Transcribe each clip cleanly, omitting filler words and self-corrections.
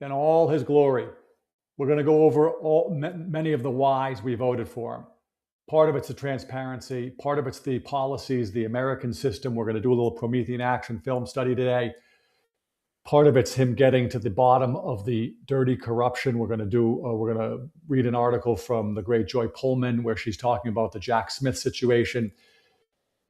in all his glory. We're going to go over many of the whys we voted for him. Part of it's the transparency. Part of it's the policies, the American system. We're going to do a little Promethean action film study today. Part of it's him getting to the bottom of the dirty corruption. We're going to read an article from the great Joy Pullman where she's talking about the Jack Smith situation.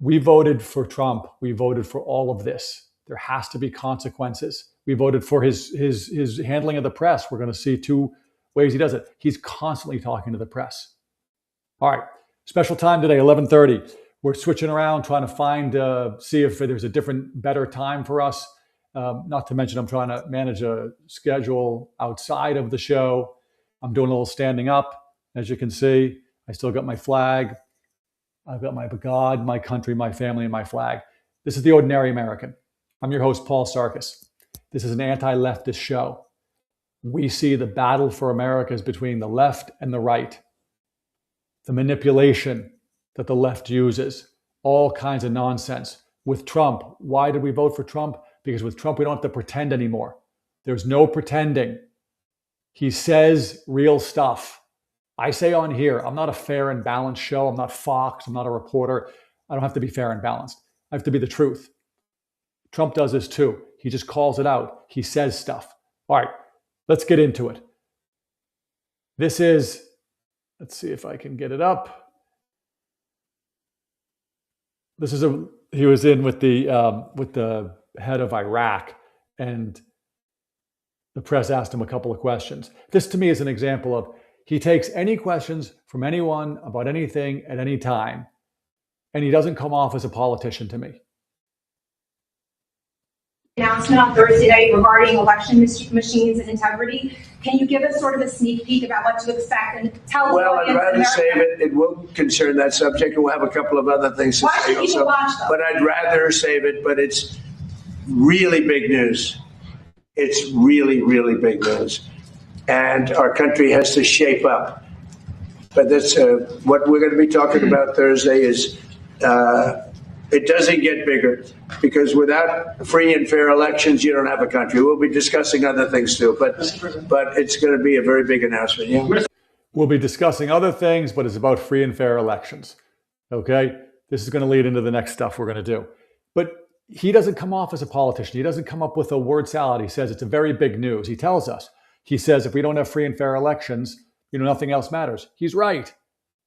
We voted for Trump. We voted for all of this. There has to be consequences. We voted for his handling of the press. We're going to see two ways he does it. He's constantly talking to the press. All right, special time today, 11:30. We're switching around, trying to find, see if there's a different, better time for us. Not to mention I'm trying to manage a schedule outside of the show. I'm doing a little standing up. As you can see, I still got my flag. I've got my God, my country, my family, and my flag. This is The Ordinary American. I'm your host, Paul Sarkis. This is an anti-leftist show. We see the battle for America is between the left and the right. The manipulation that the left uses, all kinds of nonsense. With Trump, why did we vote for Trump? Because with Trump, we don't have to pretend anymore. There's no pretending. He says real stuff. I say on here, I'm not a fair and balanced show. I'm not Fox. I'm not a reporter. I don't have to be fair and balanced. I have to be the truth. Trump does this too. He just calls it out. He says stuff. All right, let's get into it. This is, let's see if I can get it up. This is he was in with the head of Iraq, and the press asked him a couple of questions. This to me is an example of he takes any questions from anyone about anything at any time, and he doesn't come off as a politician to me. Announcement on Thursday night regarding election machines and integrity. Can you give us sort of a sneak peek about what to expect and tell Well, I'd rather save it. It will concern that subject, and we'll have a couple of other things to say also. But I'd rather save it. But it's really big news. It's really, really big news, and our country has to shape up. But that's what we're going to be talking about Thursday. Is it doesn't get bigger, because without free and fair elections, you don't have a country. We'll be discussing other things too, but it's going to be a very big announcement. Yeah. We'll be discussing other things, but it's about free and fair elections. Okay? This is going to lead into the next stuff we're going to do. But he doesn't come off as a politician. He doesn't come up with a word salad. He says it's a very big news. He tells us. He says if we don't have free and fair elections, nothing else matters. He's right.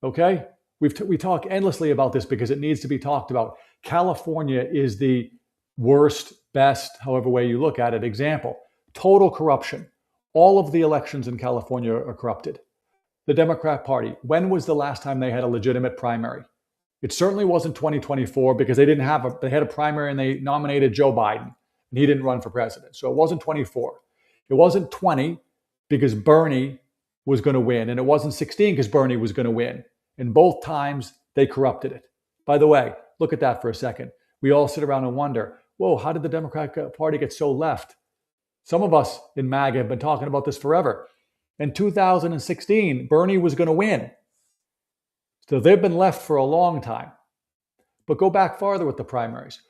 Okay? We talk endlessly about this because it needs to be talked about. California is the worst, best, however way you look at it, example. Total corruption. All of the elections in California are corrupted. The Democrat Party, when was the last time they had a legitimate primary? It certainly wasn't 2024 because they had a primary and they nominated Joe Biden and he didn't run for president. So it wasn't 24. It wasn't 20 because Bernie was going to win. And it wasn't 16 because Bernie was going to win. And both times they corrupted it. By the way, look at that for a second. We all sit around and wonder, whoa, how did the Democratic Party get so left? Some of us in MAGA have been talking about this forever. In 2016, Bernie was going to win. So they've been left for a long time. But go back farther with the primaries.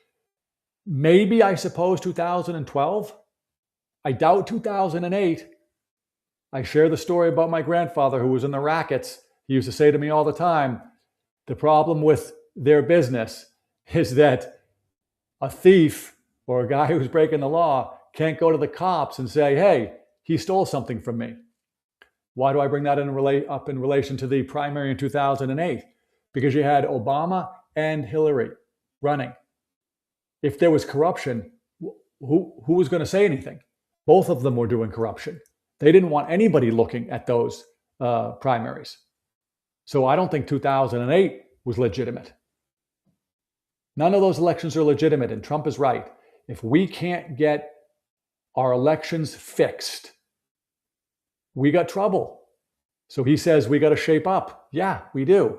Maybe, I suppose, 2012. I doubt 2008. I share the story about my grandfather who was in the rackets. He used to say to me all the time, the problem with their business is that a thief or a guy who's breaking the law can't go to the cops and say, hey, he stole something from me. Why do I bring that up in relation to the primary in 2008? Because you had Obama and Hillary running. If there was corruption, who was going to say anything? Both of them were doing corruption. They didn't want anybody looking at those primaries. So I don't think 2008 was legitimate. None of those elections are legitimate, and Trump is right. If we can't get our elections fixed, we got trouble. So he says we got to shape up. Yeah, we do.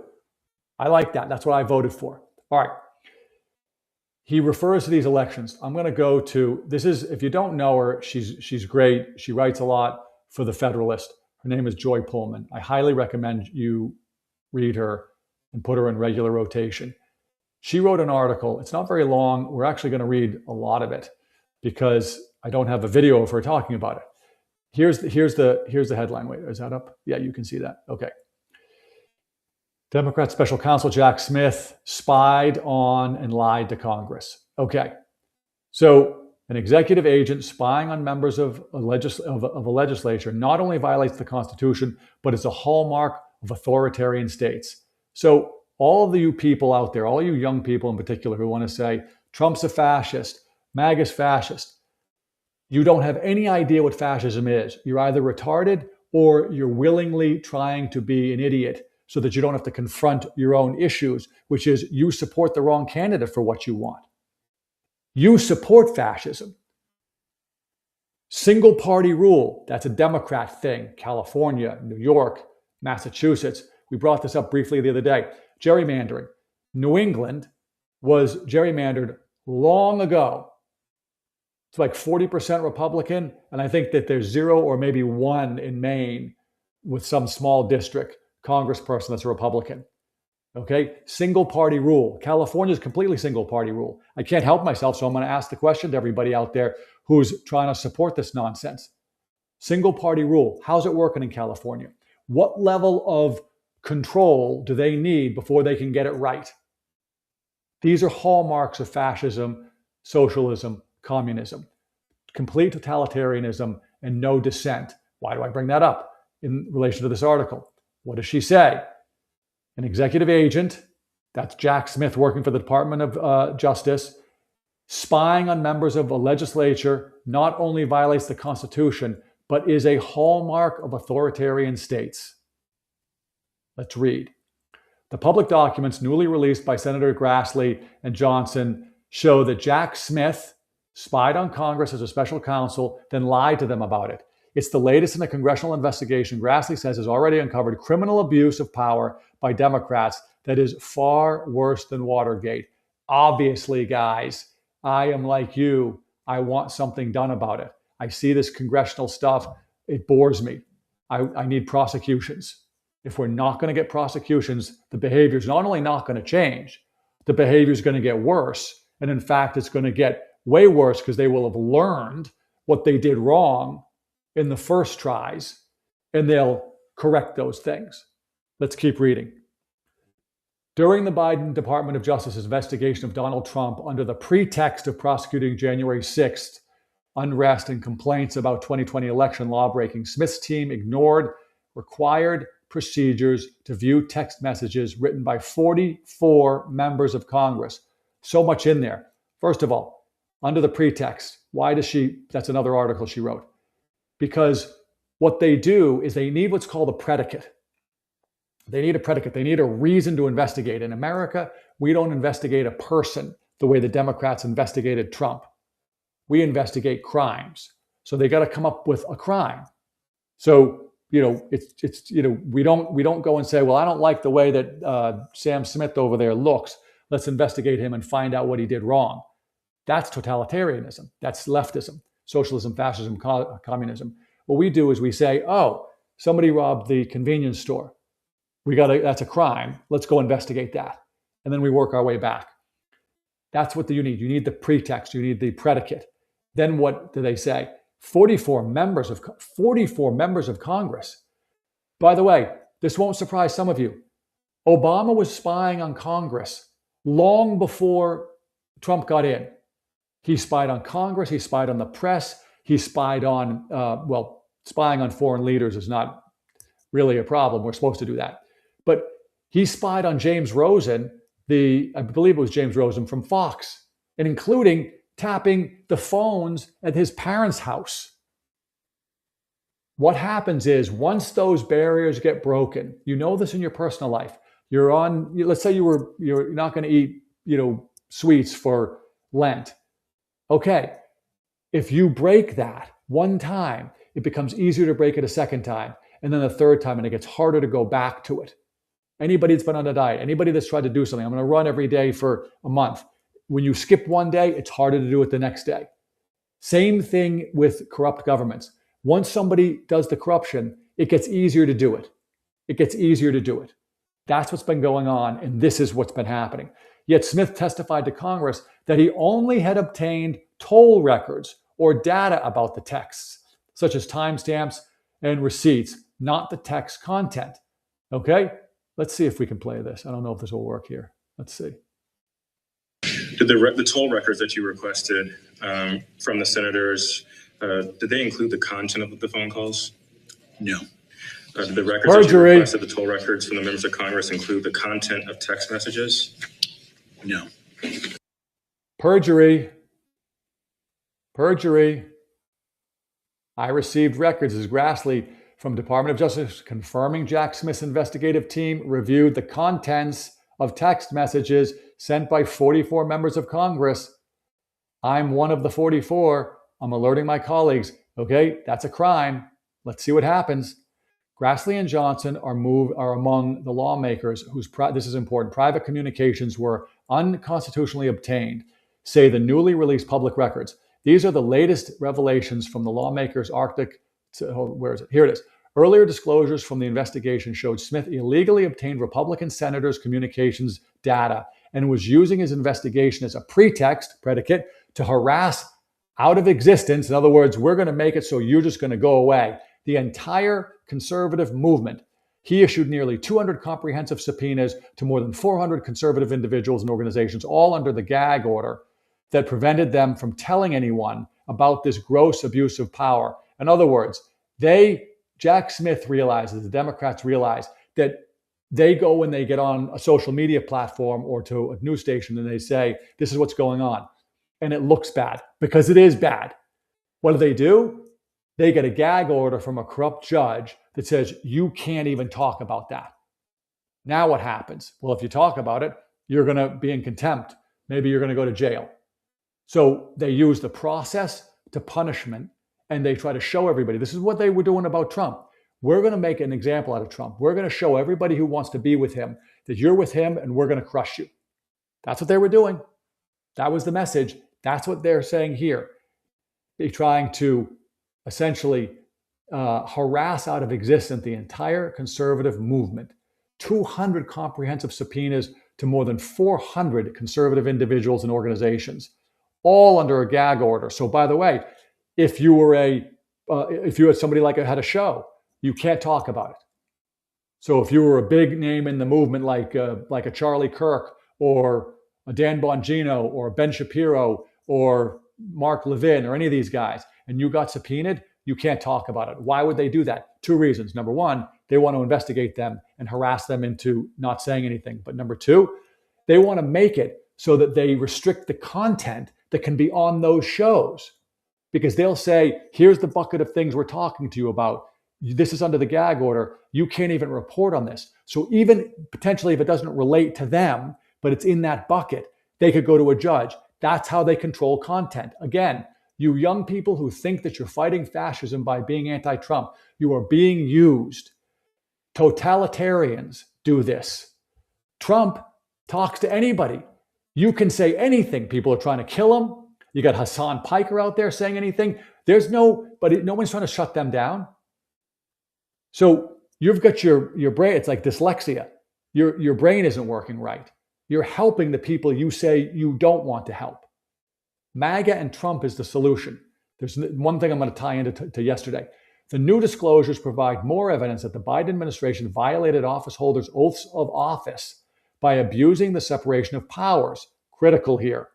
I like that. That's what I voted for. All right. He refers to these elections. I'm going to go to, this is, if you don't know her, she's great. She writes a lot for The Federalist. Her name is Joy Pullman. I highly recommend you read her and put her in regular rotation. She wrote an article. It's not very long. We're actually going to read a lot of it because I don't have a video of her talking about it. Here's the headline. Wait, is that up? Yeah, you can see that. Okay. Democrat Special Counsel Jack Smith spied on and lied to Congress. Okay. So an executive agent spying on members of a legislature not only violates the Constitution, but it's a hallmark of authoritarian states. So all of you people out there, all you young people in particular who want to say, Trump's a fascist, MAGA's fascist, you don't have any idea what fascism is. You're either retarded or you're willingly trying to be an idiot so that you don't have to confront your own issues, which is you support the wrong candidate for what you want. You support fascism. Single party rule, that's a Democrat thing. California, New York, Massachusetts. We brought this up briefly the other day. Gerrymandering. New England was gerrymandered long ago. It's like 40% Republican, and I think that there's 0 or maybe 1 in Maine with some small district congressperson that's a Republican. Okay, single party rule. California is completely single party rule. I can't help myself, so I'm going to ask the question to everybody out there who's trying to support this nonsense. Single party rule. How's it working in California? What level of control do they need before they can get it right? These are hallmarks of fascism, socialism, communism, complete totalitarianism, and no dissent. Why do I bring that up in relation to this article? What does she say? An executive agent, that's Jack Smith working for the Department of Justice, spying on members of a legislature not only violates the Constitution, but is a hallmark of authoritarian states. Let's read. The public documents newly released by Senator Grassley and Johnson show that Jack Smith spied on Congress as a special counsel, then lied to them about it. It's the latest in a congressional investigation Grassley says has already uncovered criminal abuse of power by Democrats that is far worse than Watergate. Obviously, guys, I am like you. I want something done about it. I see this congressional stuff. It bores me. I need prosecutions. If we're not going to get prosecutions, the behavior is not only not going to change, the behavior is going to get worse. And in fact, it's going to get way worse because they will have learned what they did wrong in the first tries, and they'll correct those things. Let's keep reading. During the Biden Department of Justice's investigation of Donald Trump under the pretext of prosecuting January 6th unrest and complaints about 2020 election lawbreaking, Smith's team ignored required procedures to view text messages written by 44 members of Congress. So much in there. First of all, under the pretext, why does she, that's another article she wrote. Because what they do is they need what's called a predicate. They need a predicate. They need a reason to investigate. In America, we don't investigate a person the way the Democrats investigated Trump. We investigate crimes. So they got to come up with a crime. So, it's we don't go and say, well, I don't like the way that Sam Smith over there looks. Let's investigate him and find out what he did wrong. That's totalitarianism. That's leftism, socialism, fascism, communism. What we do is we say, oh, somebody robbed the convenience store. That's a crime. Let's go investigate that. And then we work our way back. That's what you need. You need the pretext. You need the predicate. Then what do they say? 44 members of Congress. By the way, this won't surprise some of you. Obama was spying on Congress long before Trump got in. He spied on Congress. He spied on the press. He spied on, spying on foreign leaders is not really a problem. We're supposed to do that. But he spied on James Rosen, I believe it was James Rosen from Fox, and including tapping the phones at his parents' house. What happens is once those barriers get broken, you know this in your personal life. Let's say you're not going to eat, sweets for Lent. Okay, if you break that one time, it becomes easier to break it a second time, and then a third time, and it gets harder to go back to it. Anybody that's been on a diet, anybody that's tried to do something, I'm going to run every day for a month. When you skip one day, it's harder to do it the next day. Same thing with corrupt governments. Once somebody does the corruption, it gets easier to do it. It gets easier to do it. That's what's been going on, and this is what's been happening. Yet Smith testified to Congress that he only had obtained toll records or data about the texts. such as timestamps and receipts, not the text content. Okay? Let's see if we can play this. I don't know if this will work here. Let's see. Did the toll records that you requested from the senators, did they include the content of the phone calls? No. Did the records that you requested, the toll records from the members of Congress, include the content of text messages? No. Perjury. Perjury. I received records as Grassley from Department of Justice confirming Jack Smith's investigative team reviewed the contents of text messages sent by 44 members of Congress. I'm one of the 44. I'm alerting my colleagues. Okay, that's a crime. Let's see what happens. Grassley and Johnson are among the lawmakers whose, this is important, private communications were unconstitutionally obtained, say the newly released public records. These are the latest revelations from the lawmakers' Arctic, where is it? Here it is. Earlier disclosures from the investigation showed Smith illegally obtained Republican senators' communications data and was using his investigation as a pretext, predicate, to harass out of existence. In other words, we're going to make it so you're just going to go away. The entire conservative movement. He issued nearly 200 comprehensive subpoenas to more than 400 conservative individuals and organizations, all under the gag order that prevented them from telling anyone about this gross abuse of power. In other words, Jack Smith realizes, the Democrats realize that they go when they get on a social media platform or to a news station and they say, this is what's going on. And it looks bad because it is bad. What do? They get a gag order from a corrupt judge that says, you can't even talk about that. Now what happens? Well, if you talk about it, you're going to be in contempt. Maybe you're going to go to jail. So they use the process to punishment, and they try to show everybody. This is what they were doing about Trump. We're going to make an example out of Trump. We're going to show everybody who wants to be with him that you're with him and we're going to crush you. That's what they were doing. That was the message. That's what they're saying here. They're trying to essentially harass out of existence the entire conservative movement. 200 comprehensive subpoenas to more than 400 conservative individuals and organizations, all under a gag order. So, by the way, if you had somebody had a show, you can't talk about it. So, if you were a big name in the movement, like a Charlie Kirk or a Dan Bongino or Ben Shapiro or Mark Levin or any of these guys, and you got subpoenaed, you can't talk about it. Why would they do that? Two reasons. Number one, they want to investigate them and harass them into not saying anything. But number two, they want to make it so that they restrict the content that can be on those shows. Because they'll say, here's the bucket of things we're talking to you about. This is under the gag order. You can't even report on this. So even potentially if it doesn't relate to them, but it's in that bucket, they could go to a judge. That's how they control content. Again, you young people who think that you're fighting fascism by being anti-Trump, you are being used. Totalitarians do this. Trump talks to anybody. You can say anything. People are trying to kill him. You got Hassan Piker out there saying anything. No one's trying to shut them down. So you've got your brain. It's like dyslexia. Your brain isn't working right. You're helping the people you say you don't want to help. MAGA and Trump is the solution. There's one thing I'm going to tie into yesterday. The new disclosures provide more evidence that the Biden administration violated office holders' oaths of office by abusing the separation of powers. Critical here.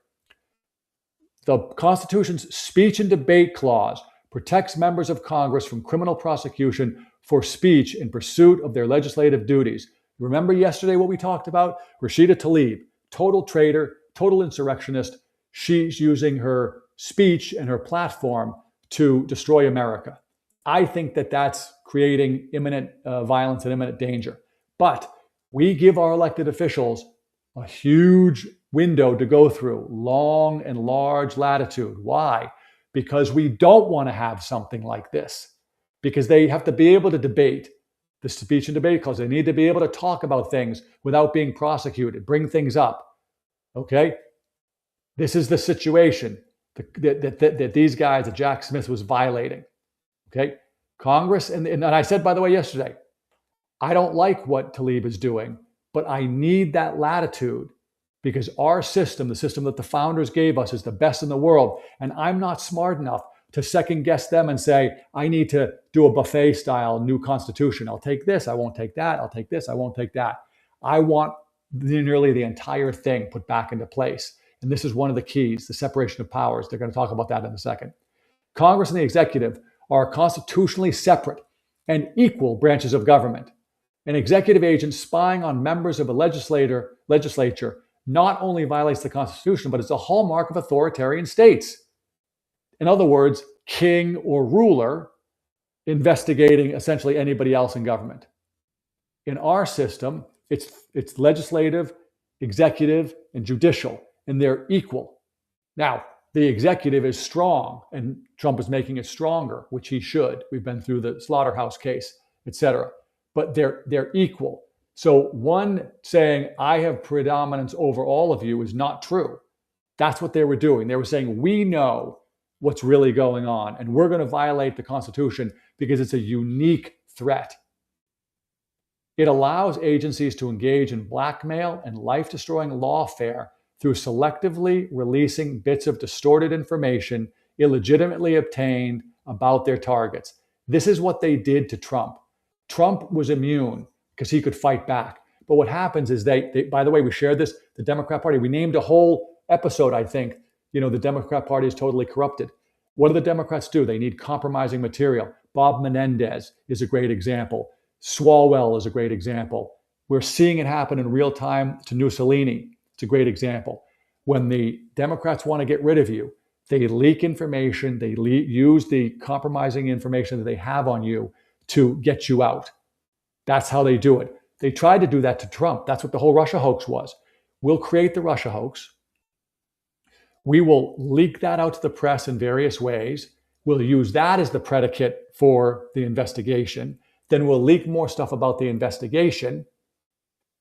The Constitution's speech and debate clause protects members of Congress from criminal prosecution for speech in pursuit of their legislative duties. Remember yesterday what we talked about? Rashida Tlaib, total traitor, total insurrectionist. She's using her speech and her platform to destroy America. I think that that's creating imminent violence and imminent danger. But we give our elected officials a huge window to go through, long and large latitude. Why? Because we don't want to have something like this. Because they have to be able to debate the speech and debate clause. They need to be able to talk about things without being prosecuted, bring things up. Okay? This is the situation that these guys, that Jack Smith was violating. Okay? Congress, and I said, by the way, yesterday, I don't like what Tlaib is doing, but I need that latitude because our system, the system that the founders gave us, is the best in the world. And I'm not smart enough to second guess them and say, I need to do a buffet style new constitution. I'll take this, I won't take that. I'll take this, I won't take that. I want nearly the entire thing put back into place. And this is one of the keys, the separation of powers. They're going to talk about that in a second. Congress and the executive are constitutionally separate and equal branches of government. An executive agent spying on members of a legislature not only violates the Constitution, but it's a hallmark of authoritarian states. In other words, king or ruler investigating essentially anybody else in government. In our system, it's legislative, executive, and judicial, and they're equal. Now, the executive is strong, and Trump is making it stronger, which he should. We've been through the slaughterhouse case, etc. But they're equal. So one saying, I have predominance over all of you is not true. That's what they were doing. They were saying, we know what's really going on, and we're going to violate the Constitution because it's a unique threat. It allows agencies to engage in blackmail and life-destroying lawfare through selectively releasing bits of distorted information illegitimately obtained about their targets. This is what they did to Trump. Trump was immune because he could fight back. But what happens is they, by the way, we shared this, the Democrat Party, we named a whole episode, I think, the Democrat Party is totally corrupted. What do the Democrats do? They need compromising material. Bob Menendez is a great example. Swalwell is a great example. We're seeing it happen in real time to Mussolini. It's a great example. When the Democrats want to get rid of you, they leak information, they use the compromising information that they have on you to get you out. That's how they do it. They tried to do that to Trump. That's what the whole Russia hoax was. We'll create the Russia hoax. We will leak that out to the press in various ways. We'll use that as the predicate for the investigation. Then we'll leak more stuff about the investigation,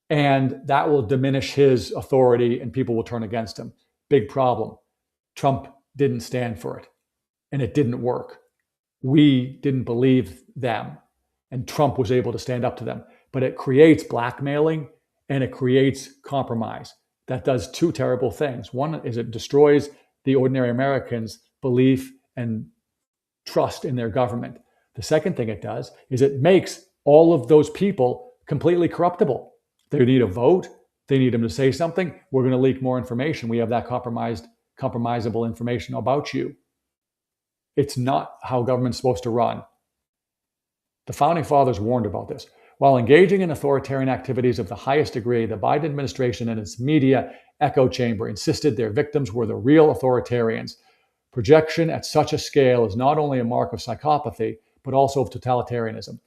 and that will diminish his authority and people will turn against him. Big problem. Trump didn't stand for it, and it didn't work. We didn't believe them, and Trump was able to stand up to them. But it creates blackmailing and it creates compromise. That does two terrible things. One is it destroys the ordinary Americans' belief and trust in their government. The second thing it does is it makes all of those people completely corruptible. They need a vote. They need them to say something. We're going to leak more information. We have that compromisable information about you. It's not how government's supposed to run. The founding fathers warned about this. While engaging in authoritarian activities of the highest degree, the Biden administration and its media echo chamber insisted their victims were the real authoritarians. Projection at such a scale is not only a mark of psychopathy, but also of totalitarianism.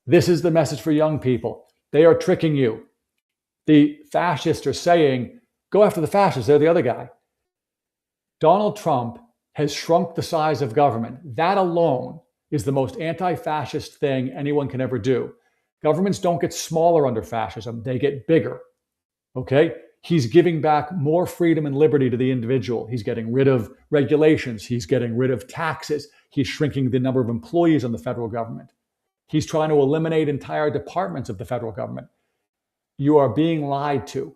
This is the message for young people. They are tricking you. The fascists are saying, go after the fascists, they're the other guy. Donald Trump has shrunk the size of government. That alone is the most anti-fascist thing anyone can ever do. Governments don't get smaller under fascism, they get bigger. Okay? He's giving back more freedom and liberty to the individual. He's getting rid of regulations. He's getting rid of taxes. He's shrinking the number of employees on the federal government. He's trying to eliminate entire departments of the federal government. You are being lied to.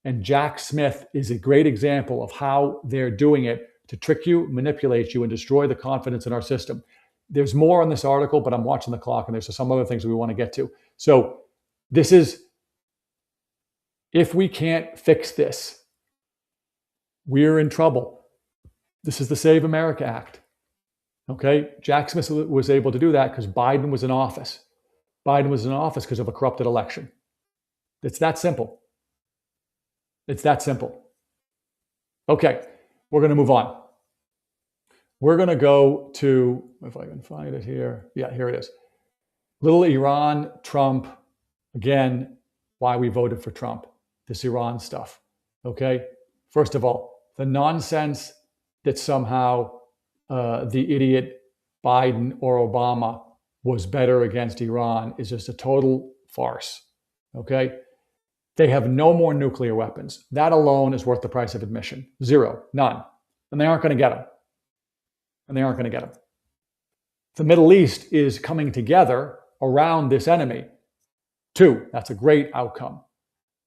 And Jack Smith is a great example of how they're doing it to trick you, manipulate you, and destroy the confidence in our system. There's more on this article, but I'm watching the clock, and there's some other things we want to get to. So this is, if we can't fix this, we're in trouble. This is the Save America Act. Okay? Jack Smith was able to do that because Biden was in office. Biden was in office because of a corrupted election. It's that simple. It's that simple. Okay, we're going to move on. We're going to go to, if I can find it here. Yeah, here it is. Little Iran, Trump. Again, why we voted for Trump. This Iran stuff. Okay? First of all, the nonsense that somehow the idiot Biden or Obama was better against Iran is just a total farce. Okay? They have no more nuclear weapons. That alone is worth the price of admission. Zero. None. And they aren't going to get them. And they aren't going to get them. The Middle East is coming together around this enemy. Two, that's a great outcome.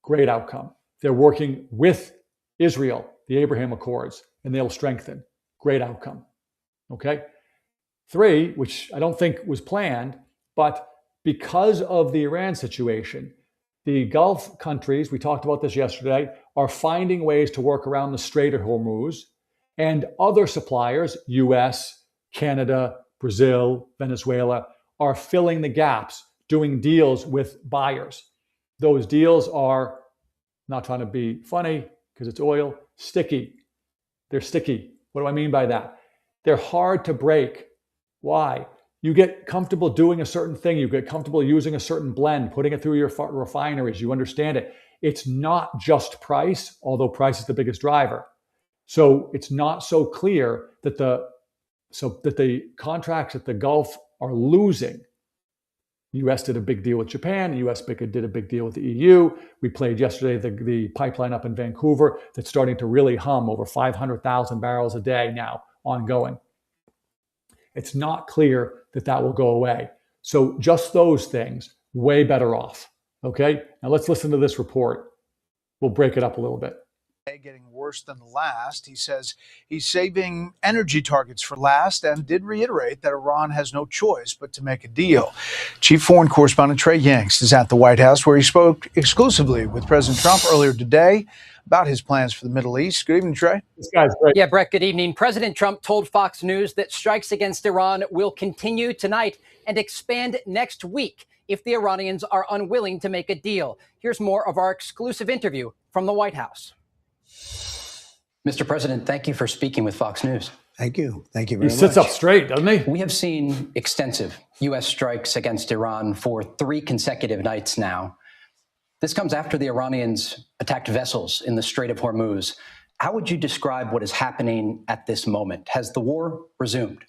Great outcome. They're working with Israel, the Abraham Accords, and they'll strengthen. Great outcome. Okay? 3, which I don't think was planned, but because of the Iran situation, the Gulf countries, we talked about this yesterday, are finding ways to work around the Strait of Hormuz, and other suppliers, US, Canada, Brazil, Venezuela, are filling the gaps, doing deals with buyers. Those deals are, not trying to be funny because it's oil, sticky. They're sticky. What do I mean by that? They're hard to break. Why? You get comfortable doing a certain thing. You get comfortable using a certain blend, putting it through your refineries. You understand it. It's not just price, although price is the biggest driver. So it's not so clear that the contracts that the Gulf are losing. The U.S. did a big deal with Japan. The U.S. did a big deal with the EU. We played yesterday the pipeline up in Vancouver that's starting to really hum, over 500,000 barrels a day now, ongoing. It's not clear that that will go away. So just those things, way better off. Okay? Now let's listen to this report. We'll break it up a little bit. Getting worse than the last. He says he's saving energy targets for last and did reiterate that Iran has no choice but to make a deal. Chief Foreign Correspondent Trey Yangst is at the White House, where he spoke exclusively with President Trump earlier today about his plans for the Middle East. Good evening, Trey. This guy's great. Yeah, Brett, good evening. President Trump told Fox News that strikes against Iran will continue tonight and expand next week if the Iranians are unwilling to make a deal. Here's more of our exclusive interview from the White House. Mr. President, thank you for speaking with Fox News. Thank you. Thank you very much. He sits up straight, doesn't he? We have seen extensive U.S. strikes against Iran for 3 consecutive nights now. This comes after the Iranians attacked vessels in the Strait of Hormuz. How would you describe what is happening at this moment? Has the war resumed?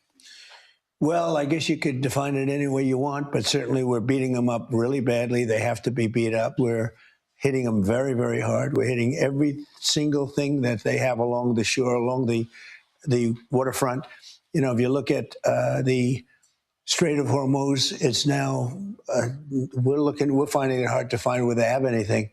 Well, I guess you could define it any way you want, but certainly we're beating them up really badly. They have to be beat up. We're hitting them very, very hard. We're hitting every single thing that they have along the shore, along the waterfront. You know, if you look at the Strait of Hormuz, it's now, we're finding it hard to find where they have anything.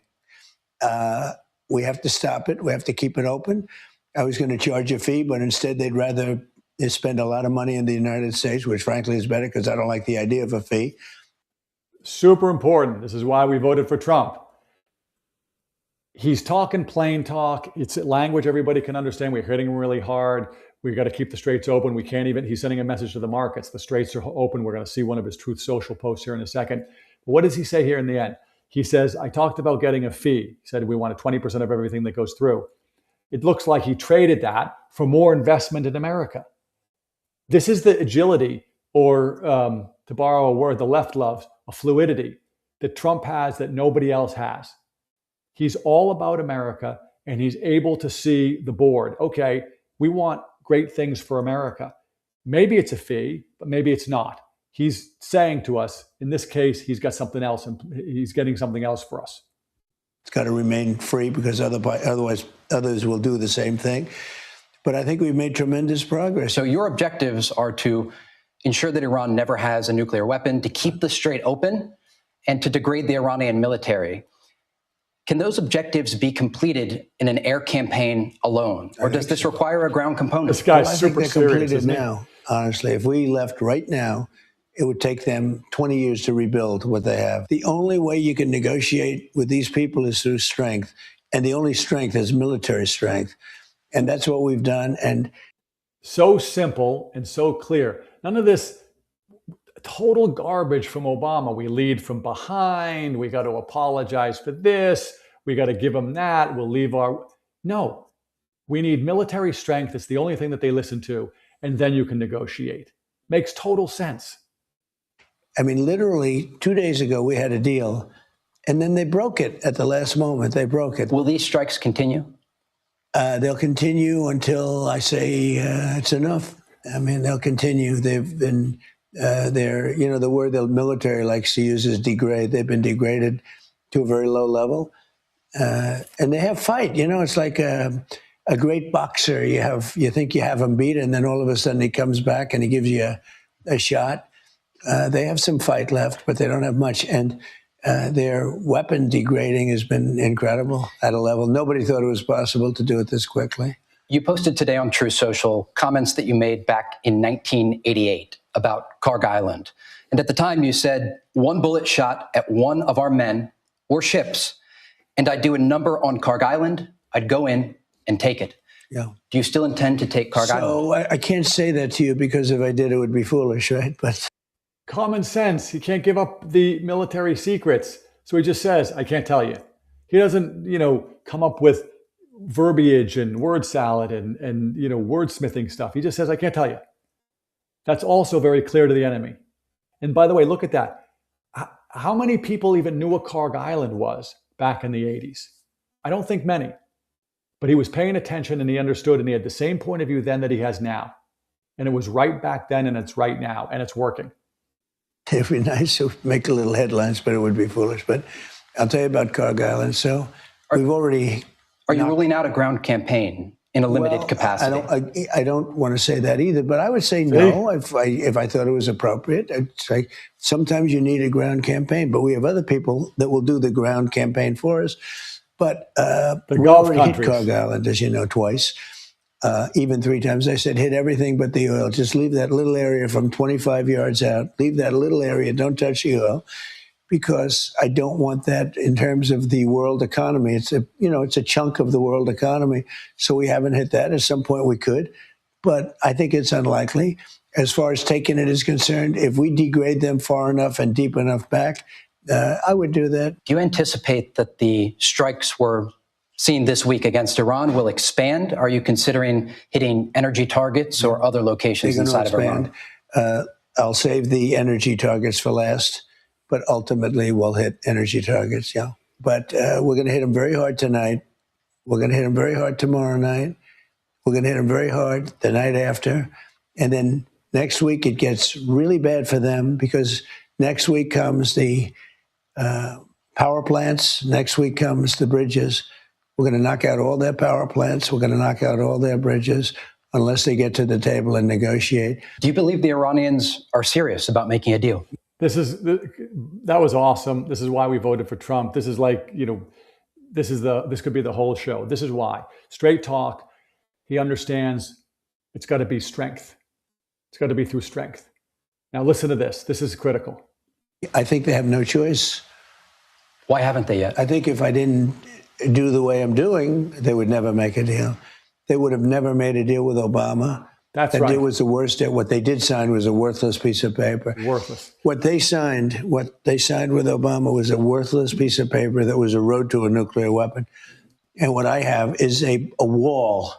We have to stop it. We have to keep it open. I was going to charge a fee, but instead they'd rather spend a lot of money in the United States, which frankly is better because I don't like the idea of a fee. Super important. This is why we voted for Trump. He's talking plain talk. It's language everybody can understand. We're hitting him really hard. We've got to keep the straits open. We can't even, he's sending a message to the markets. The straits are open. We're going to see one of his Truth Social posts here in a second. But what does he say here in the end? He says, I talked about getting a fee. He said we wanted 20% of everything that goes through. It looks like he traded that for more investment in America. This is the agility, or to borrow a word the left loves, a fluidity that Trump has that nobody else has. He's all about America, and he's able to see the board. Okay, we want great things for America. Maybe it's a fee, but maybe it's not. He's saying to us, in this case, he's got something else, and he's getting something else for us. It's got to remain free because otherwise others will do the same thing. But I think we've made tremendous progress. So your objectives are to ensure that Iran never has a nuclear weapon, to keep the strait open, and to degrade the Iranian military. Can those objectives be completed in an air campaign alone? Or does this require a ground component? This guy's super serious, isn't he? Now, honestly, if we left right now, it would take them 20 years to rebuild what they have. The only way you can negotiate with these people is through strength. And the only strength is military strength. And that's what we've done. And so simple and so clear. None of this total garbage from Obama. We lead from behind. We got to apologize for this. We got to give them that. We'll leave our... No, we need military strength. It's the only thing that they listen to. And then you can negotiate. Makes total sense. I mean, literally 2 days ago, we had a deal. And then they broke it at the last moment. They broke it. Will these strikes continue? They'll continue until I say it's enough. I mean, they'll continue. They've been... the word the military likes to use is degrade. They've been degraded to a very low level. And they have fight. You know, it's like a great boxer. You think you have him beat, and then all of a sudden he comes back and he gives you a shot. They have some fight left, but they don't have much. And their weapon degrading has been incredible at a level. Nobody thought it was possible to do it this quickly. You posted today on True Social comments that you made back in 1988 about Karg Island. And at the time you said, one bullet shot at one of our men or ships, and I'd do a number on Karg Island, I'd go in and take it. Yeah. Do you still intend to take Karg Island? So I can't say that to you because if I did, it would be foolish, right? But Common sense. He can't give up the military secrets. So he just says, I can't tell you. He doesn't, come up with verbiage and word salad and wordsmithing stuff. He just says, I can't tell you. That's also very clear to the enemy. And by the way, look at that. How many people even knew what Karg Island was back in the 80s? I don't think many. But he was paying attention and he understood and he had the same point of view then that he has now. And it was right back then and it's right now and it's working. it'd be nice to make a little headlines, but it would be foolish. But I'll tell you about Karg Island. So we've already... Are you ruling out a ground campaign in a limited capacity? I don't want to say that either, but I would say no if I thought it was appropriate. I'd say sometimes you need a ground campaign, but we have other people that will do the ground campaign for us. But we already hit Karg Island, as you know, twice, even 3 times. I said, hit everything but the oil. Just leave that little area from 25 yards out. Leave that little area. Don't touch the oil. Because I don't want that in terms of the world economy. It's a chunk of the world economy. So we haven't hit that. At some point we could, but I think it's unlikely. As far as taking it is concerned, if we degrade them far enough and deep enough back, I would do that. Do you anticipate that the strikes we're seeing this week against Iran will expand? Are you considering hitting energy targets or other locations inside of Iran? I'll save the energy targets for last. But ultimately, we'll hit energy targets, yeah. But we're going to hit them very hard tonight. We're going to hit them very hard tomorrow night. We're going to hit them very hard the night after. And then next week, it gets really bad for them because next week comes the power plants. Next week comes the bridges. We're going to knock out all their power plants. We're going to knock out all their bridges unless they get to the table and negotiate. Do you believe the Iranians are serious about making a deal? That was awesome. This is why we voted for Trump. This is like, this could be the whole show. This is why. Straight talk. He understands it's got to be strength. It's got to be through strength. Now listen to this. This is critical. I think they have no choice. Why haven't they yet? I think if I didn't do the way I'm doing, they would never make a deal. They would have never made a deal with Obama. That's that right. deal was the worst. What they did sign was a worthless piece of paper. Worthless. What they signed with Obama was a worthless piece of paper that was a road to a nuclear weapon. And what I have is a wall.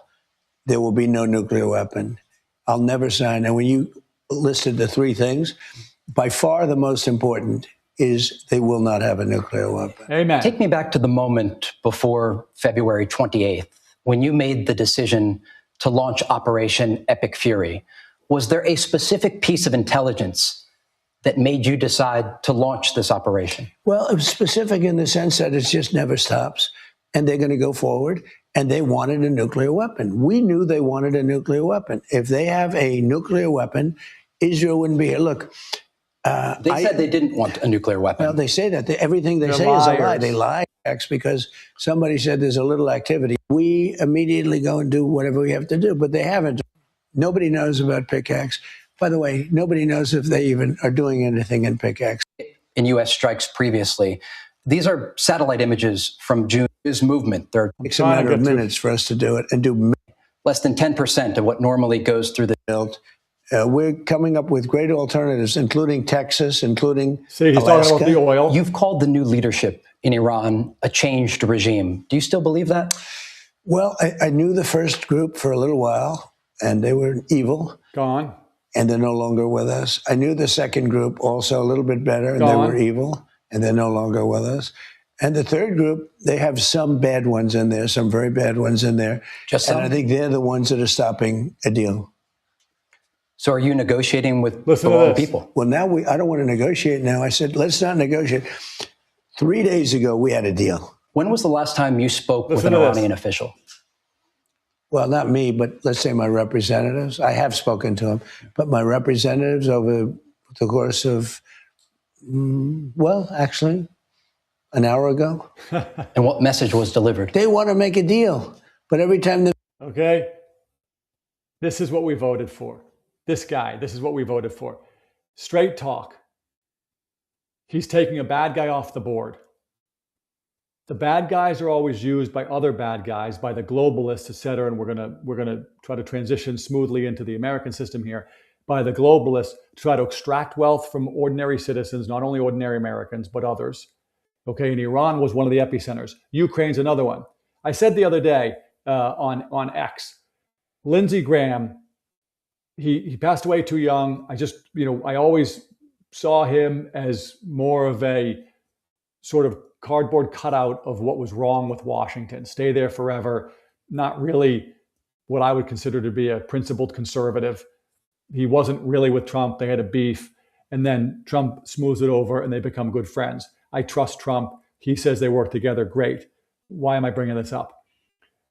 There will be no nuclear weapon. I'll never sign. And when you listed the 3 things, by far the most important is they will not have a nuclear weapon. Amen. Take me back to the moment before February 28th, when you made the decision to launch Operation Epic Fury. Was there a specific piece of intelligence that made you decide to launch this operation? Well, it was specific in the sense that it just never stops. And they're going to go forward. And they wanted a nuclear weapon. We knew they wanted a nuclear weapon. If they have a nuclear weapon, Israel wouldn't be here. Look. They said they didn't want a nuclear weapon. Well, they say that. Everything they say is a lie. They lie because somebody said there's a little activity. We immediately go and do whatever we have to do, but they haven't. Nobody knows about Pickaxe. By the way, nobody knows if they even are doing anything in Pickaxe. In U.S. strikes previously, these are satellite images from June's movement. It takes a matter of minutes for us to do it and do less than 10% of what normally goes through the build. We're coming up with great alternatives, including Texas, including he's Alaska. talking about the oil. You've called the new leadership in Iran a changed regime. Do you still believe that? Well, I knew the first group for a little while, and they were evil. Gone. And they're no longer with us. I knew the second group also a little bit better, and they were evil, and they're no longer with us. And the third group, they have some bad ones in there, some very bad ones in there. Just some? And I think they're the ones that are stopping a deal. So are you negotiating with the wrong people? Well, now I don't want to negotiate now. I said, let's not negotiate. 3 days ago, we had a deal. When was the last time you spoke with an Iranian official? Well, not me, but let's say my representatives. I have spoken to them, but my representatives over the course of, actually, an hour ago. And what message was delivered? They want to make a deal, but every time Okay, This is what we voted for. This guy, this is what we voted for. Straight talk. He's taking a bad guy off the board. The bad guys are always used by other bad guys, by the globalists, et cetera, and we're gonna try to transition smoothly into the American system here, by the globalists to try to extract wealth from ordinary citizens, not only ordinary Americans, but others. Okay, and Iran was one of the epicenters. Ukraine's another one. I said the other day on X, Lindsey Graham, he passed away too young. I always saw him as more of a sort of cardboard cutout of what was wrong with Washington. Stay there forever. Not really what I would consider to be a principled conservative. He wasn't really with Trump. They had a beef. And then Trump smooths it over and they become good friends. I trust Trump. He says they work together. Great. Why am I bringing this up?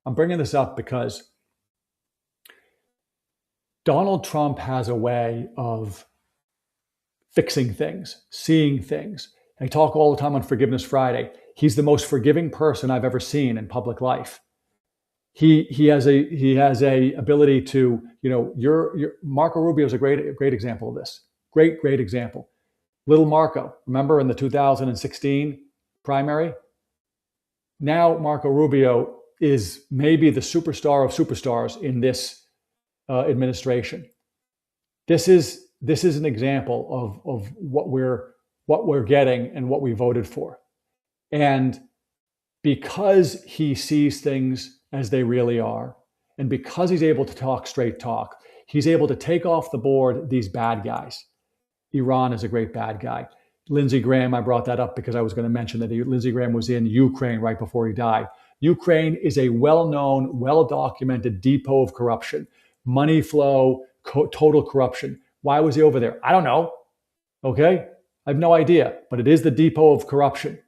I'm bringing this up because Donald Trump has a way of fixing things, seeing things. I talk all the time on Forgiveness Friday. He's the most forgiving person I've ever seen in public life. He has a ability to, your Marco Rubio is a great example of this. Great example. Little Marco, remember in the 2016 primary? Now Marco Rubio is maybe the superstar of superstars in this administration. This is an example of what we're getting and what we voted for. And because he sees things as they really are, and because he's able to talk straight talk, he's able to take off the board these bad guys. Iran is a great bad guy. Lindsey Graham, I brought that up because I was going to mention that Lindsey Graham was in Ukraine right before he died. Ukraine is a well-known, well-documented depot of corruption, money flow, total corruption. Why was he over there? I don't know. Okay? I have no idea, but it is the depot of corruption.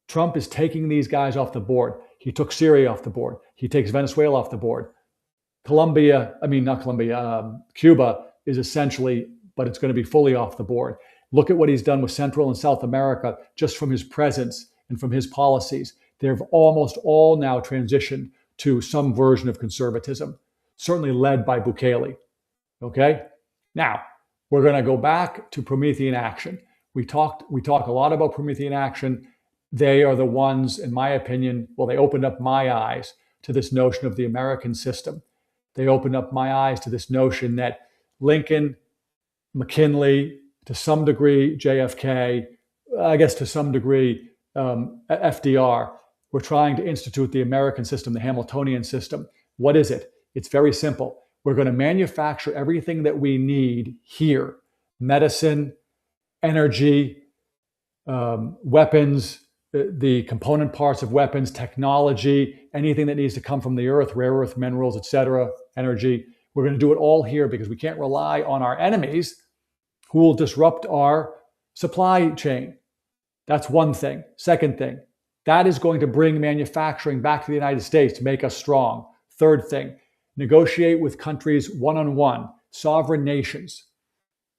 Trump is taking these guys off the board. He took Syria off the board. He takes Venezuela off the board. Cuba is essentially, but it's going to be fully off the board. Look at what he's done with Central and South America just from his presence and from his policies. They've almost all now transitioned to some version of conservatism, certainly led by Bukele. Okay? Now, we're going to go back to Promethean action. We talk a lot about Promethean action. They are the ones, in my opinion, they opened up my eyes to this notion of the American system. They opened up my eyes to this notion that Lincoln, McKinley, to some degree, JFK, I guess to some degree, FDR, were trying to institute the American system, the Hamiltonian system. What is it? It's very simple. We're going to manufacture everything that we need here: medicine, energy, weapons, the component parts of weapons, technology, anything that needs to come from the earth, rare earth minerals, etc., energy. We're going to do it all here because we can't rely on our enemies who will disrupt our supply chain. That's one thing. Second thing, that is going to bring manufacturing back to the United States to make us strong. Third thing, negotiate with countries one-on-one, sovereign nations.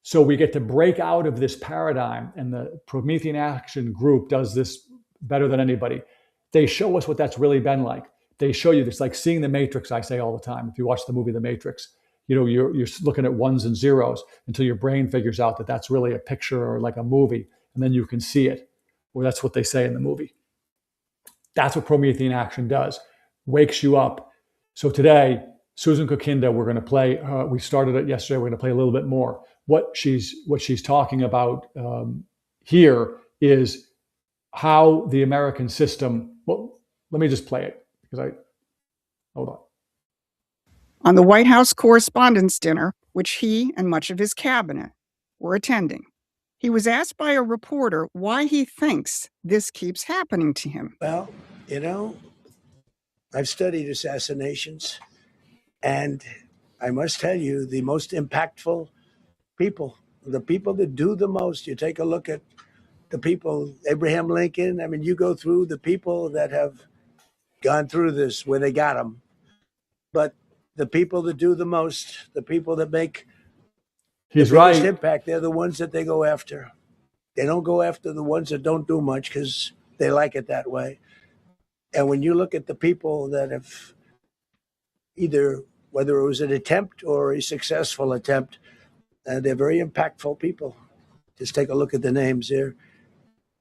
So we get to break out of this paradigm, and the Promethean Action Group does this better than anybody. They show us what that's really been like. They show you this, like seeing the Matrix, I say all the time. If you watch the movie The Matrix, you're looking at ones and zeros until your brain figures out that that's really a picture or like a movie, and then you can see it. Well, that's what they say in the movie. That's what Promethean Action does. Wakes you up. So today, Susan Kokinda, we're going to play, we started it yesterday, we're going to play a little bit more. What she's talking about here is how the American system, let me just play it because hold on. On the White House Correspondents' Dinner, which he and much of his cabinet were attending, he was asked by a reporter why he thinks this keeps happening to him. Well, I've studied assassinations, and I must tell you, the most impactful people, the people that do the most, you take a look at the people, Abraham Lincoln, you go through the people that have gone through this where they got them. But the people that do the most, the people that make the biggest impact, they're the ones that they go after. They don't go after the ones that don't do much because they like it that way. And when you look at the people that have either whether it was an attempt or a successful attempt. They're very impactful people. Just take a look at the names here,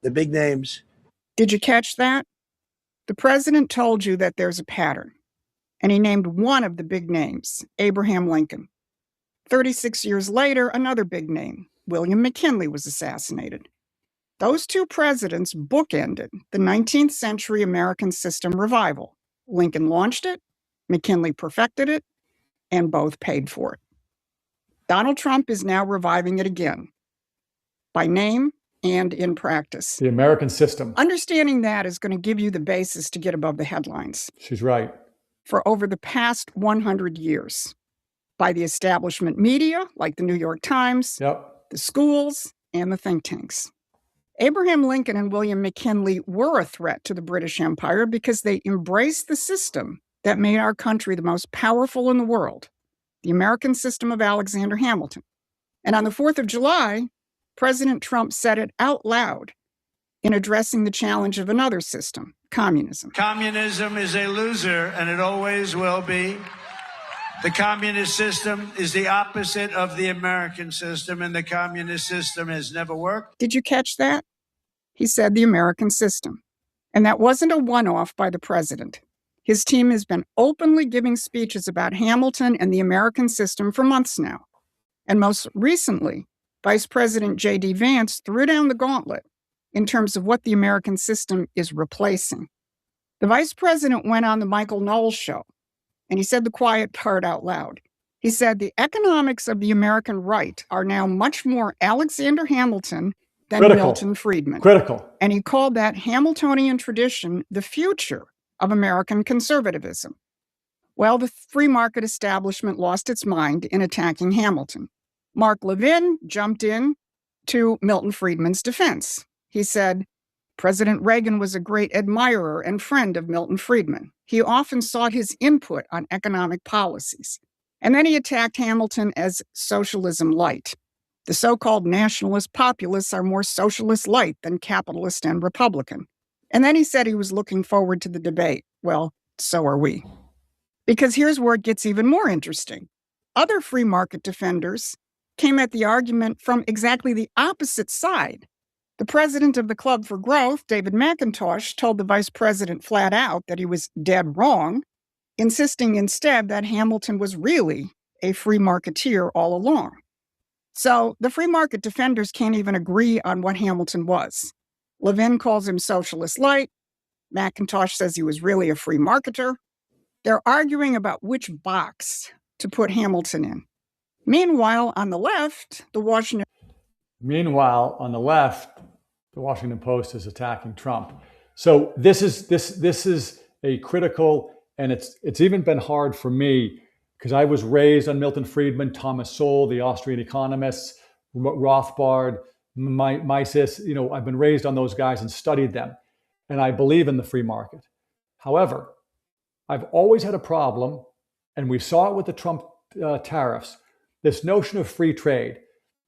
the big names. Did you catch that? The president told you that there's a pattern, and he named one of the big names, Abraham Lincoln. 36 years later, another big name, William McKinley, was assassinated. Those two presidents bookended the 19th century American system revival. Lincoln launched it, McKinley perfected it, and both paid for it. Donald Trump is now reviving it again, by name and in practice. The American system. Understanding that is going to give you the basis to get above the headlines. She's right. For over the past 100 years, by the establishment media, like the New York Times, the schools, and the think tanks. Abraham Lincoln and William McKinley were a threat to the British Empire because they embraced the system that made our country the most powerful in the world, the American system of Alexander Hamilton. And on the 4th of July, President Trump said it out loud in addressing the challenge of another system, communism. Communism is a loser, and it always will be. The communist system is the opposite of the American system, and the communist system has never worked. Did you catch that? He said the American system. And that wasn't a one-off by the president. His team has been openly giving speeches about Hamilton and the American system for months now. And most recently, Vice President J.D. Vance threw down the gauntlet in terms of what the American system is replacing. The vice president went on the Michael Knowles show, and he said the quiet part out loud. He said the economics of the American right are now much more Alexander Hamilton than Milton Friedman. Critical. And he called that Hamiltonian tradition the future of American conservatism. Well, the free market establishment lost its mind in attacking Hamilton. Mark Levin jumped in to Milton Friedman's defense. He said, President Reagan was a great admirer and friend of Milton Friedman. He often sought his input on economic policies. And then he attacked Hamilton as socialism light. The so-called nationalist populists are more socialist light than capitalist and Republican. And then he said he was looking forward to the debate. Well, so are we. Because here's where it gets even more interesting. Other free market defenders came at the argument from exactly the opposite side. The president of the Club for Growth, David McIntosh, told the vice president flat out that he was dead wrong, insisting instead that Hamilton was really a free marketeer all along. So the free market defenders can't even agree on what Hamilton was. Levin calls him socialist light. McIntosh says he was really a free marketer. They're arguing about which box to put Hamilton in. Meanwhile, on the left, the Washington Post is attacking Trump. So this is a critical, and it's even been hard for me because I was raised on Milton Friedman, Thomas Sowell, the Austrian economists, Rothbard, Mises. I've been raised on those guys and studied them, and I believe in the free market. However, I've always had a problem, and we saw it with the Trump tariffs, this notion of free trade.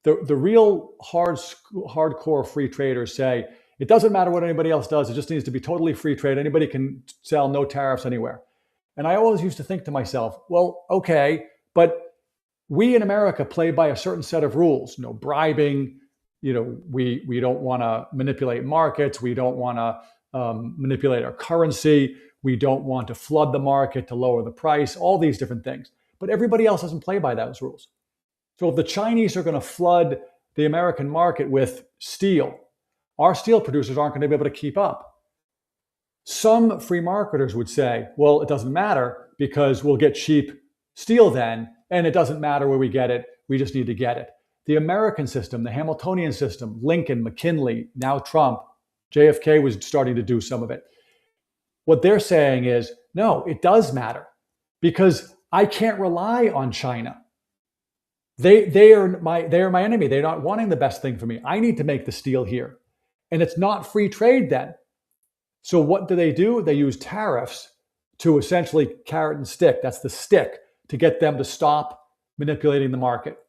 The real hardcore free traders say, it doesn't matter what anybody else does, it just needs to be totally free trade. Anybody can sell, no tariffs anywhere. And I always used to think to myself, well, okay, but we in America play by a certain set of rules, no bribing, we don't want to manipulate markets, we don't want to manipulate our currency, we don't want to flood the market to lower the price, all these different things. But everybody else doesn't play by those rules. So if the Chinese are going to flood the American market with steel, our steel producers aren't going to be able to keep up. Some free marketers would say, well, it doesn't matter because we'll get cheap steel then, and it doesn't matter where we get it, we just need to get it. The American system, the Hamiltonian system, Lincoln, McKinley, now Trump, JFK was starting to do some of it. What they're saying is, no, it does matter because I can't rely on China. They are my enemy. They're not wanting the best thing for me. I need to make the steel here. And it's not free trade then. So what do? They use tariffs to essentially carrot and stick. That's the stick to get them to stop manipulating the market.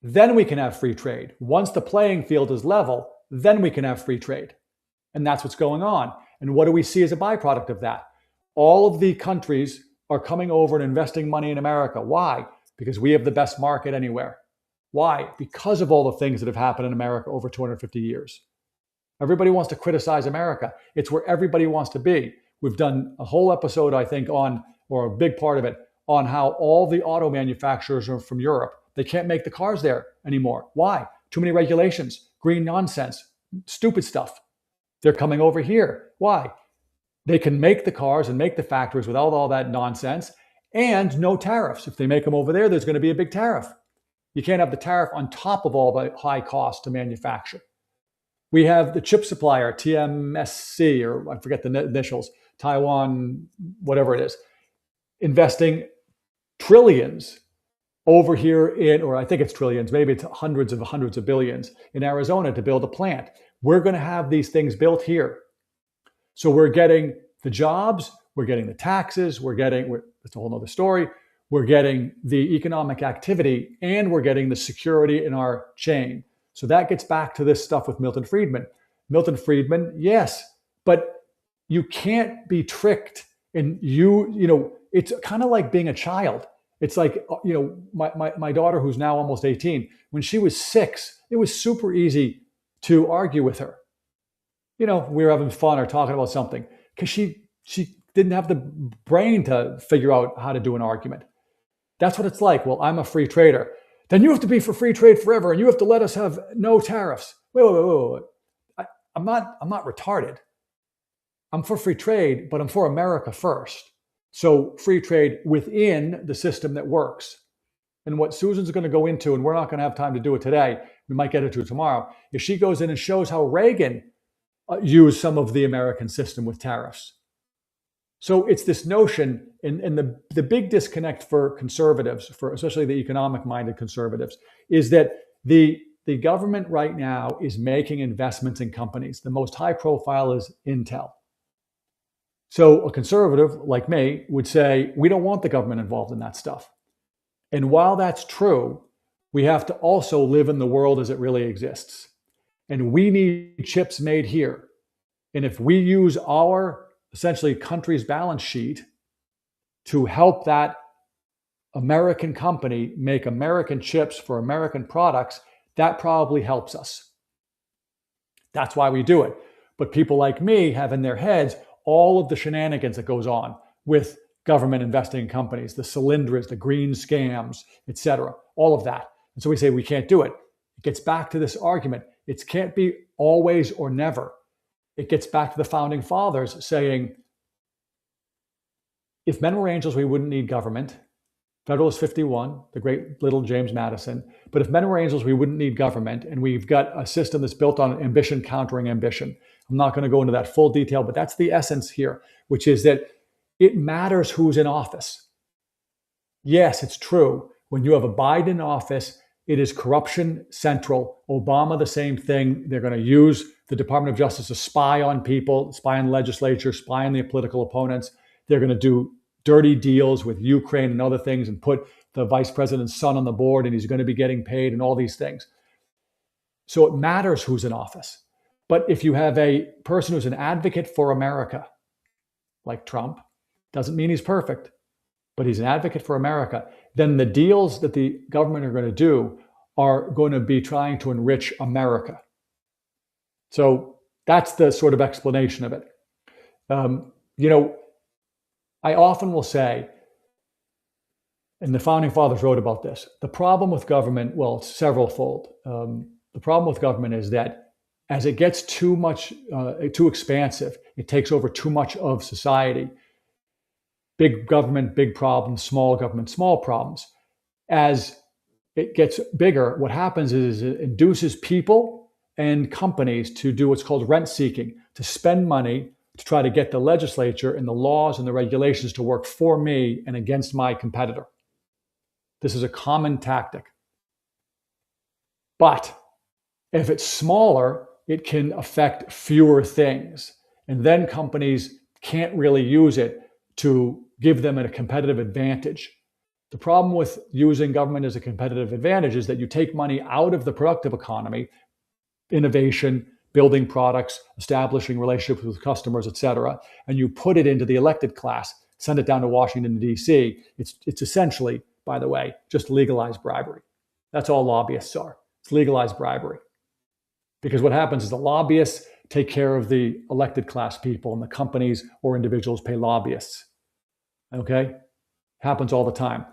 Then we can have free trade. Once the playing field is level, then we can have free trade. And that's what's going on. And what do we see as a byproduct of that? All of the countries are coming over and investing money in America. Why? Because we have the best market anywhere. Why? Because of all the things that have happened in America over 250 years. Everybody wants to criticize America. It's where everybody wants to be. We've done a whole episode, I think, on, or a big part of it, on how all the auto manufacturers are from Europe. They can't make the cars there anymore. Why? Too many regulations, green nonsense, stupid stuff. They're coming over here. Why? They can make the cars and make the factories without all that nonsense and no tariffs. If they make them over there, there's going to be a big tariff. You can't have the tariff on top of all the high costs to manufacture. We have the chip supplier, TMSC, or I forget the initials, Taiwan, whatever it is, investing trillions over here in, or I think it's trillions, maybe it's hundreds of billions in Arizona to build a plant. We're going to have these things built here. So we're getting the jobs, we're getting the taxes, it's a whole other story. We're getting the economic activity, and we're getting the security in our chain. So that gets back to this stuff with Milton Friedman. Milton Friedman, yes, but you can't be tricked. And it's kind of like being a child. It's like, my daughter, who's now almost 18, when she was 6, it was super easy to argue with her. We were having fun or talking about something because she didn't have the brain to figure out how to do an argument. That's what it's like. Well, I'm a free trader. Then you have to be for free trade forever, and you have to let us have no tariffs. Wait. I'm not retarded. I'm for free trade, but I'm for America first. So free trade within the system that works. And what Susan's going to go into, and we're not going to have time to do it today, we might get into it tomorrow, is she goes in and shows how Reagan used some of the American system with tariffs. So it's this notion, and the big disconnect for conservatives, for especially the economic-minded conservatives, is that the government right now is making investments in companies. The most high profile is Intel. So a conservative like me would say, we don't want the government involved in that stuff. And while that's true, we have to also live in the world as it really exists. And we need chips made here. And if we use our essentially country's balance sheet to help that American company make American chips for American products, that probably helps us. That's why we do it. But people like me have in their heads all of the shenanigans that goes on with government investing in companies, the cylinders, the green scams, etc., all of that. And so we say we can't do it. It gets back to this argument. It can't be always or never. It gets back to the founding fathers saying, if men were angels, we wouldn't need government. Federalist 51, the great little James Madison. But if men were angels, we wouldn't need government. And we've got a system that's built on ambition countering ambition. I'm not going to go into that full detail, but that's the essence here, which is that it matters who's in office. Yes, it's true. When you have a Biden in office, it is corruption central. Obama, the same thing. They're going to use the Department of Justice to spy on people, spy on the legislature, spy on their political opponents. They're going to do dirty deals with Ukraine and other things and put the vice president's son on the board, and he's going to be getting paid and all these things. So it matters who's in office. But if you have a person who's an advocate for America, like Trump, doesn't mean he's perfect, but he's an advocate for America, then the deals that the government are going to do are going to be trying to enrich America. So that's the sort of explanation of it. I often will say, and the founding fathers wrote about this, the problem with government, well, it's several-fold. The problem with government is that as it gets too expansive, it takes over too much of society. Big government, big problems, small government, small problems. As it gets bigger, what happens is it induces people and companies to do what's called rent seeking, to spend money to try to get the legislature and the laws and the regulations to work for me and against my competitor. This is a common tactic. But if it's smaller, it can affect fewer things. And then companies can't really use it to give them a competitive advantage. The problem with using government as a competitive advantage is that you take money out of the productive economy, innovation, building products, establishing relationships with customers, et cetera, and you put it into the elected class. send it down to Washington, D.C. It's essentially, by the way, just legalized bribery. That's all lobbyists are. It's legalized bribery. Because what happens is the lobbyists take care of the elected class people, and the companies or individuals pay lobbyists. Okay? Happens all the time.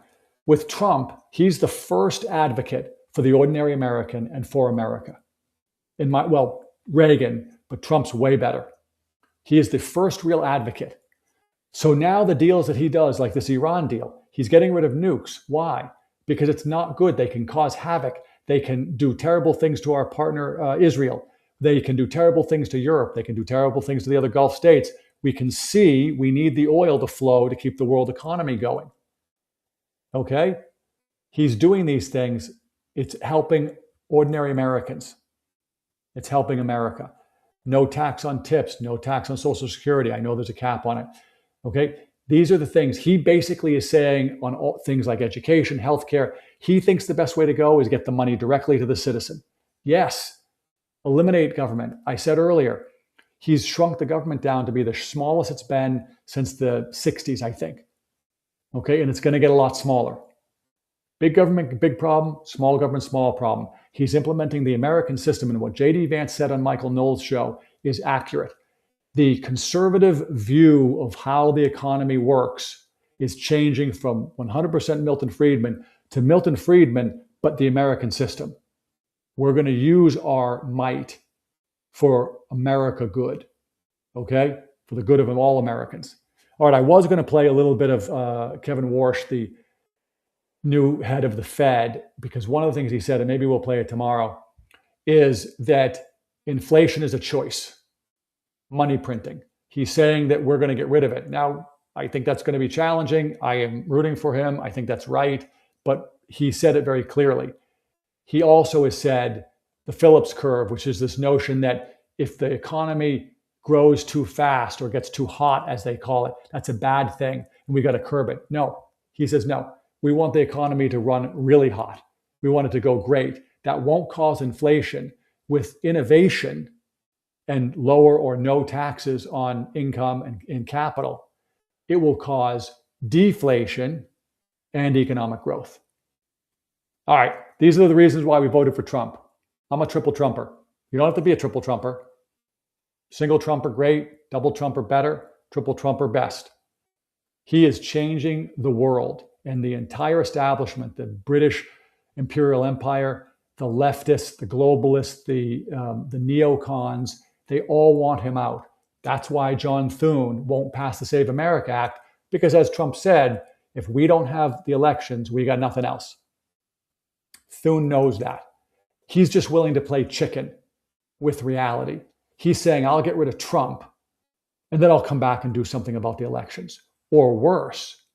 With Trump, he's the first advocate for the ordinary American and for America. Reagan, but Trump's way better. He is the first real advocate. So now the deals that he does, like this Iran deal, he's getting rid of nukes. Why? Because it's not good. They can cause havoc. They can do terrible things to our partner, Israel. They can do terrible things to Europe. They can do terrible things to the other Gulf states. We can see we need the oil to flow to keep the world economy going. Okay? He's doing these things. It's helping ordinary Americans. It's helping America. No tax on tips, no tax on Social Security. I know there's a cap on it. Okay? These are the things he basically is saying on all things like education, healthcare. He thinks the best way to go is get the money directly to the citizen. Yes, eliminate government. I said earlier, he's shrunk the government down to be the smallest it's been since the 60s, I think. Okay, and it's going to get a lot smaller. Big government, big problem. Small government, small problem. He's implementing the American system, and what J.D. Vance said on Michael Knowles' show is accurate. The conservative view of how the economy works is changing from 100% Milton Friedman to Milton Friedman, but the American system. We're going to use our might for America good, okay? For the good of all Americans. All right, I was going to play a little bit of Kevin Warsh, the new head of the Fed, because one of the things he said, and maybe we'll play it tomorrow, is that inflation is a choice. Money printing. He's saying that we're going to get rid of it. Now, I think that's going to be challenging. I am rooting for him. I think that's right. But he said it very clearly. He also has said the Phillips curve, which is this notion that if the economy grows too fast or gets too hot, as they call it, that's a bad thing, and we got to curb it. No, he says, no, we want the economy to run really hot. We want it to go great. That won't cause inflation. With innovation and lower or no taxes on income and capital, it will cause deflation and economic growth. All right, these are the reasons why we voted for Trump. I'm a triple Trumper. You don't have to be a triple Trumper. Single Trumper, great. Double Trumper, better. Triple Trumper, best. He is changing the world, and the entire establishment, the British imperial empire, the leftists, the globalists, the neocons, they all want him out. That's why John Thune won't pass the Save America Act, because as Trump said, if we don't have the elections, we got nothing else. Thune knows that. He's just willing to play chicken with reality. He's saying, I'll get rid of Trump, and then I'll come back and do something about the elections. Or worse,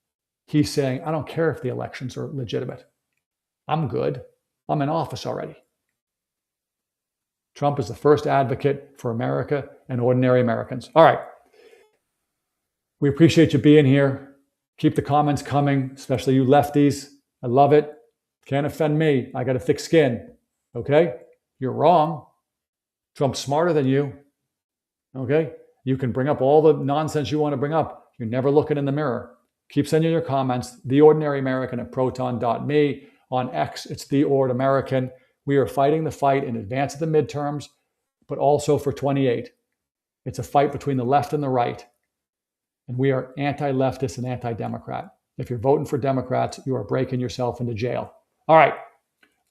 he's saying, I don't care if the elections are legitimate. I'm good. I'm in office already. Trump is the first advocate for America and ordinary Americans. All right. We appreciate you being here. Keep the comments coming, especially you lefties. I love it. Can't offend me. I got a thick skin. Okay? You're wrong. Trump's smarter than you. Okay? You can bring up all the nonsense you want to bring up. You're never looking in the mirror. Keep sending your comments. TheOrdinaryAmerican@proton.me. On X, it's TheOrdAmerican. We are fighting the fight in advance of the midterms, but also for 28. It's a fight between the left and the right. And we are anti-leftist and anti-Democrat. If you're voting for Democrats, you are breaking yourself into jail. All right.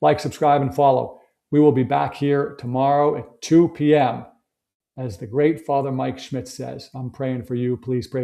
Like, subscribe, and follow. We will be back here tomorrow at 2 p.m. As the great Father Mike Schmidt says, I'm praying for you. Please pray